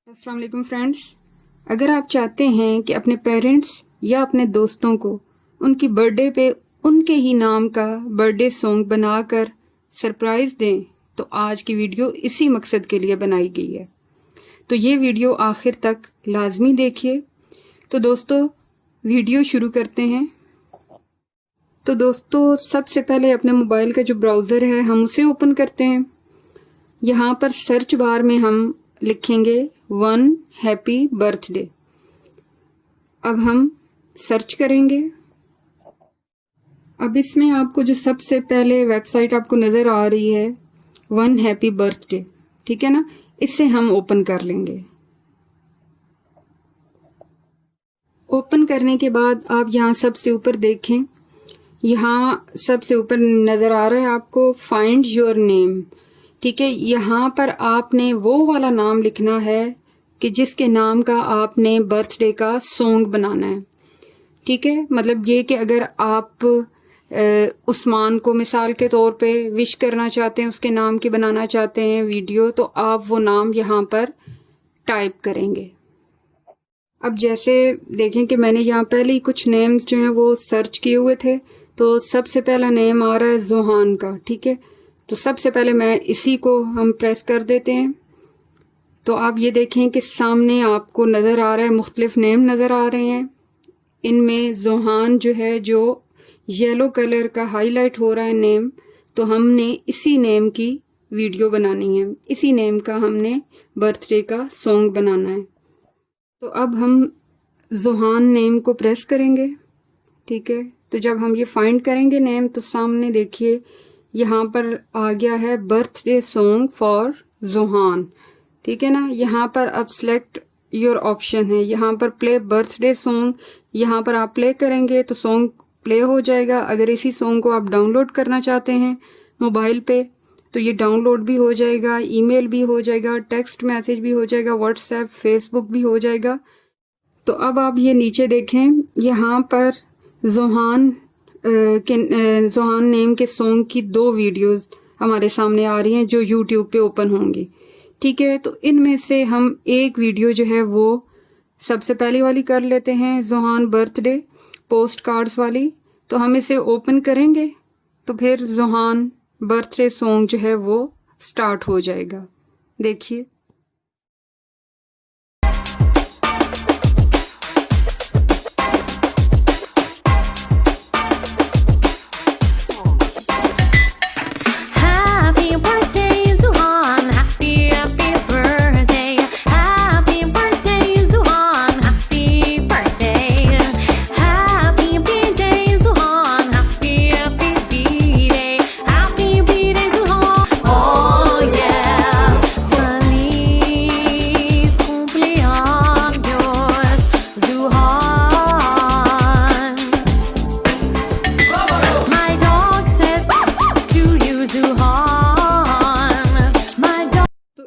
अस्सलाम वालेकुम फ्रेंड्स, अगर आप चाहते हैं कि अपने पेरेंट्स या अपने दोस्तों को उनकी बर्थडे पे उनके ही नाम का बर्थडे सॉन्ग बनाकर सरप्राइज़ दें तो आज की वीडियो इसी मकसद के लिए बनाई गई है। तो ये वीडियो आखिर तक लाजमी देखिए। तो दोस्तों वीडियो शुरू करते हैं। तो दोस्तों सबसे पहले अपने मोबाइल का जो ब्राउज़र है हम उसे ओपन करते हैं। यहाँ पर सर्च बार में हम लिखेंगे 1 हैप्पी बर्थडे। अब हम सर्च करेंगे। अब इसमें आपको जो सबसे पहले वेबसाइट आपको नज़र आ रही है 1 हैप्पी बर्थडे, ठीक है ना, इससे हम ओपन कर लेंगे। ओपन करने के बाद आप यहाँ सबसे ऊपर देखें, यहाँ सबसे ऊपर नज़र आ रहा है आपको फाइंड योर नेम, ठीक है। यहाँ पर आपने वो वाला नाम लिखना है कि जिसके नाम का आपने बर्थडे का सॉन्ग बनाना है, ठीक है। मतलब ये कि अगर आप उस्मान को मिसाल के तौर पे विश करना चाहते हैं, उसके नाम की बनाना चाहते हैं वीडियो, तो आप वो नाम यहाँ पर टाइप करेंगे। अब जैसे देखें कि मैंने यहाँ पहले ही कुछ नेम्स जो हैं वो सर्च किए हुए थे, तो सबसे पहला नेम आ रहा है जोहान का, ठीक है। तो सबसे पहले मैं इसी को हम प्रेस कर देते हैं। तो आप ये देखें कि सामने आपको नज़र आ रहा है मुख्तलिफ नेम नज़र आ रहे हैं। इनमें जोहान जो है, जो येलो कलर का हाईलाइट हो रहा है नेम, तो हमने इसी नेम की वीडियो बनानी है, इसी नेम का हमने बर्थडे का सॉन्ग बनाना है। तो अब हम जोहान नेम को प्रेस करेंगे, ठीक है। तो जब हम ये फाइंड करेंगे नेम, तो सामने देखिए यहाँ पर आ गया है बर्थडे सॉन्ग फॉर जोहान, ठीक है ना। यहाँ पर अब सिलेक्ट योर ऑप्शन है, यहाँ पर प्ले बर्थडे सॉन्ग, यहाँ पर आप प्ले करेंगे तो सॉन्ग प्ले हो जाएगा। अगर इसी सॉन्ग को आप डाउनलोड करना चाहते हैं मोबाइल पे तो ये डाउनलोड भी हो जाएगा, ईमेल भी हो जाएगा, टेक्स्ट मैसेज भी हो जाएगा, व्हाट्सएप फेसबुक भी हो जाएगा। तो अब आप ये नीचे देखें, यहाँ पर जोहान नेम के सॉन्ग की 2 वीडियोस हमारे सामने आ रही हैं जो यूट्यूब पे ओपन होंगी, ठीक है। तो इनमें से हम एक वीडियो जो है वो सबसे पहली वाली कर लेते हैं, जोहान बर्थडे पोस्ट कार्ड्स वाली। तो हम इसे ओपन करेंगे तो फिर जोहान बर्थडे सॉन्ग जो है वो स्टार्ट हो जाएगा। देखिए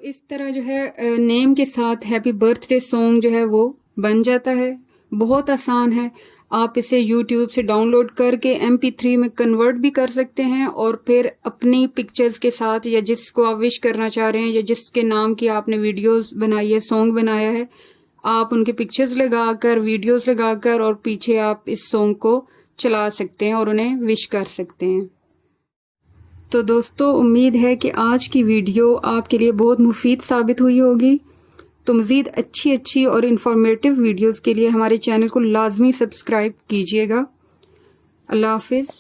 इस तरह जो है नेम के साथ हैप्पी बर्थडे सॉन्ग जो है वो बन जाता है। बहुत आसान है। आप इसे YouTube से डाउनलोड करके MP3 में कन्वर्ट भी कर सकते हैं और फिर अपनी पिक्चर्स के साथ या जिसको आप विश करना चाह रहे हैं या जिसके नाम की आपने वीडियोस बनाई है, सॉन्ग बनाया है, आप उनके पिक्चर्स लगाकर वीडियोस लगाकर और पीछे आप इस सॉन्ग को चला सकते हैं और उन्हें विश कर सकते हैं। तो दोस्तों उम्मीद है कि आज की वीडियो आपके लिए बहुत मुफीद साबित हुई होगी। तो मज़ीद अच्छी और इन्फॉर्मेटिव वीडियोस के लिए हमारे चैनल को लाजमी सब्सक्राइब कीजिएगा। अल्लाह हाफिज़।